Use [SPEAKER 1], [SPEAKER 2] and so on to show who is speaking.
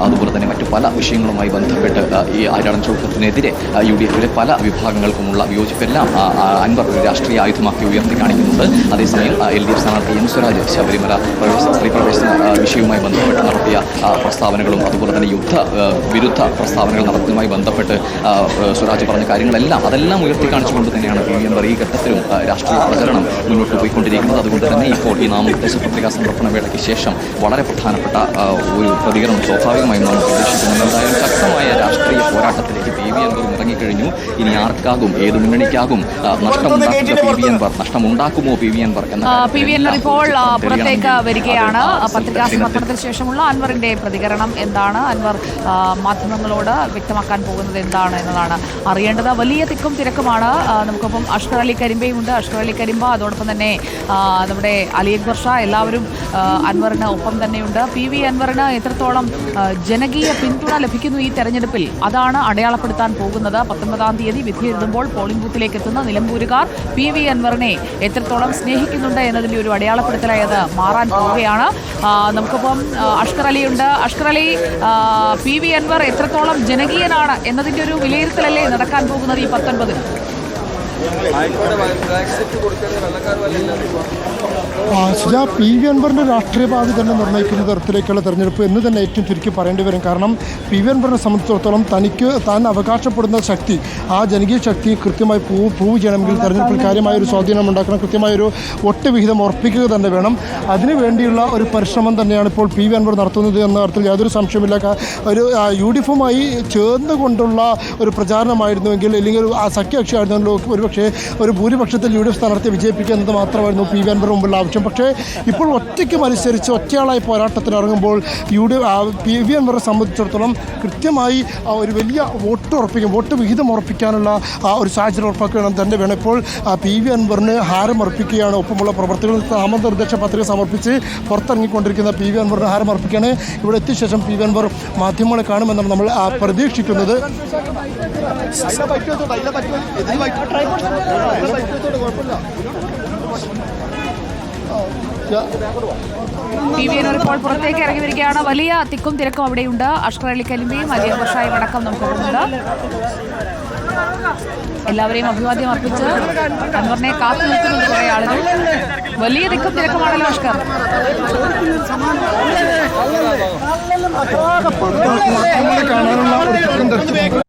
[SPEAKER 1] അതുപോലെ തന്നെ മറ്റു പല വിഷയങ്ങളുമായി ബന്ധപ്പെട്ട് ഈ ആര്യാടൻ ഷൗക്കത്തിനെതിരെ UDF-ലെ പല വിഭാഗങ്ങൾക്കുമുള്ള വിയോജിപ്പെല്ലാം അൻവർ ഒരു രാഷ്ട്രീയ ആയുധമാക്കി ഉയർത്തി കാണിക്കുന്നുണ്ട്. അതേസമയം LDF സ്ഥാനാർത്ഥി എം സ്വരാജ് ശബരിമല സ്ത്രീ പ്രവേശന വിഷയവുമായി ബന്ധപ്പെട്ട് നടത്തിയ പ്രസ്താവനകളും അതുപോലെ തന്നെ വിരുദ്ധ പ്രസ്താവനകൾ നടത്തുന്നതുമായി ബന്ധപ്പെട്ട് സ്വരാജ് പറഞ്ഞ കാര്യങ്ങളെല്ലാം അതെല്ലാം ഉയർത്തി കാണിച്ചുകൊണ്ട് തന്നെയാണ് PV അൻവർ ഈ ഘട്ടത്തിലും രാഷ്ട്രീയ പ്രചരണം മുന്നോട്ട് പോയിക്കൊണ്ടിരിക്കുന്നത്. അതുകൊണ്ട് തന്നെ ഇപ്പോൾ ഈ നാമനിർദ്ദേശ പത്രികാ സമർപ്പണ വേളയ്ക്ക് ശേഷം വളരെ പ്രധാനപ്പെട്ട ഒരു പ്രതികരണം സ്വാഭാവികമായും നമ്മൾ പ്രതീക്ഷിക്കുന്നുണ്ട്. എന്തായാലും ശക്തമായ രാഷ്ട്രീയ പോരാട്ടത്തിലേക്ക് PV അൻവർ ഇറങ്ങിക്കഴിഞ്ഞു. ഇനി ആർക്കാകും, ഏത് മുന്നണിക്കാകും നഷ്ടമുണ്ടാക്കുമോ PV അൻവർ എന്ന
[SPEAKER 2] PV അൻവർ ഇപ്പോൾ പുറത്തേക്ക് വരികയാണ്. പത്രികാ സമർപ്പണത്തിന് ശേഷമുള്ള അൻവറിന്റെ പ്രതികരണം എന്താണ്, അൻവർ മാധ്യമങ്ങളോട് വ്യക്തമാക്കാൻ പോകുന്നത് എന്താണ് എന്നതാണ് അറിയേണ്ടത്. വലിയ തിക്കും തിരക്കുമാണ്. നമുക്കൊപ്പം അഷ്കർ അലി കരിമ്പയും ഉണ്ട്. അഷ്കർ അലി കരിമ്പ, അതോടൊപ്പം തന്നെ നമ്മുടെ അലി അക്ബർ ഷാ, എല്ലാവരും അൻവറിന് ഒപ്പം തന്നെയുണ്ട്. PV അൻവറിന് എത്രത്തോളം ജനകീയ പിന്തുണ ലഭിക്കുന്നു ഈ തെരഞ്ഞെടുപ്പിൽ, അതാണ് അടയാളപ്പെടുത്താൻ പോകുന്നത്. 19-ാം തീയതി വിധി എഴുതുമ്പോൾ പോളിംഗ് ബൂത്തിലേക്ക് എത്തുന്ന നിലമ്പൂരുകാർ PV അൻവറിനെ എത്രത്തോളം സ്നേഹിക്കുന്നുണ്ട് എന്നതിൻ്റെ ഒരു അടയാളപ്പെടുത്തലായി അത് മാറാൻ പോവുകയാണ്. നമുക്കിപ്പം അഷ്കർ അലിയുണ്ട്. അഷ്കർ അലി, PV അൻവർ എത്രത്തോളം ജനകീയനാണ് എന്നതിൻ്റെ ഒരു വിലയിരുത്തലല്ലേ നടക്കാൻ പോകുന്നത് ഈ 19-ന്?
[SPEAKER 3] PV അൻവറിൻ്റെ രാഷ്ട്രീയ ഭാവി തന്നെ നിർണ്ണയിക്കുന്ന തരത്തിലേക്കുള്ള തെരഞ്ഞെടുപ്പ് എന്ന് തന്നെ ഏറ്റവും ചുരുക്കി പറയേണ്ടി വരും. കാരണം PV അൻവറിനെ സംബന്ധിച്ചിടത്തോളം താൻ അവകാശപ്പെടുന്ന ശക്തി, ആ ജനകീയ ശക്തി കൃത്യമായി പ്രൂവ് ചെയ്യണമെങ്കിൽ തെരഞ്ഞെടുപ്പിൽ കാര്യമായൊരു സ്വാധീനം ഉണ്ടാക്കണം, കൃത്യമായൊരു വോട്ട് വിഹിതം ഉറപ്പിക്കുക തന്നെ വേണം. അതിനു വേണ്ടിയുള്ള ഒരു പരിശ്രമം തന്നെയാണ് ഇപ്പോൾ PV അൻവർ നടത്തുന്നത് എന്ന കാര്യത്തിൽ യാതൊരു സംശയമില്ല. ഒരു UDF-മായി ചേർന്നുകൊണ്ടുള്ള ഒരു പ്രചാരണമായിരുന്നുവെങ്കിൽ, അല്ലെങ്കിൽ ഒരു സഖ്യകക്ഷിയായിരുന്നല്ലോ ഒരുപക്ഷെ ഒരു ഭൂരിപക്ഷത്തിൽ UDF സ്ഥാനാർത്ഥിയെ വിജയിപ്പിക്കുക എന്നത് മാത്രമായിരുന്നു PV അൻവർ മുമ്പുള്ള ആവശ്യം. പക്ഷേ ഇപ്പോൾ ഒറ്റയ്ക്ക് മത്സരിച്ച് ഒറ്റയാളായി പോരാട്ടത്തിനിറങ്ങുമ്പോൾ PV അൻവറെ സംബന്ധിച്ചിടത്തോളം കൃത്യമായി ഒരു വലിയ വോട്ട് വിഹിതം ഉറപ്പിക്കാനുള്ള ഒരു സാഹചര്യം ഉറപ്പാക്കണം തന്നെ വേണം. ഇപ്പോൾ PV അൻവറിന് ഹാരം അർപ്പിക്കുകയാണ്. ഒപ്പമുള്ള പ്രവർത്തകർ നാമനിർദ്ദേശ പത്രിക സമർപ്പിച്ച് പുറത്തിറങ്ങിക്കൊണ്ടിരിക്കുന്ന PV അൻവറിന് ഹാരം അർപ്പിക്കുകയാണ്. ഇവിടെ എത്തിയ ശേഷം PV അൻവർ മാധ്യമങ്ങളെ കാണുമെന്നാണ് നമ്മൾ പ്രതീക്ഷിക്കുന്നത്.
[SPEAKER 2] PV അൻവർ ഇപ്പോൾ പുറത്തേക്ക് ഇറങ്ങി വരികയാണ്. വലിയ തിക്കും തിരക്കും അവിടെയുണ്ട്. അഷ്കർ അലി കരിമ്പയും അലി അക്ബർ ഷായും അടക്കം നമുക്ക് പോകുന്നുണ്ട്. എല്ലാവരെയും അഭിവാദ്യം അർപ്പിച്ച് അൻവറിനെ കാത്തു നിൽക്കുന്നുണ്ട് കുറേ ആളുകൾ. വലിയ തിക്കും തിരക്കുമാണല്ലോ അഷ്കർ.
[SPEAKER 3] കാണാനുള്ള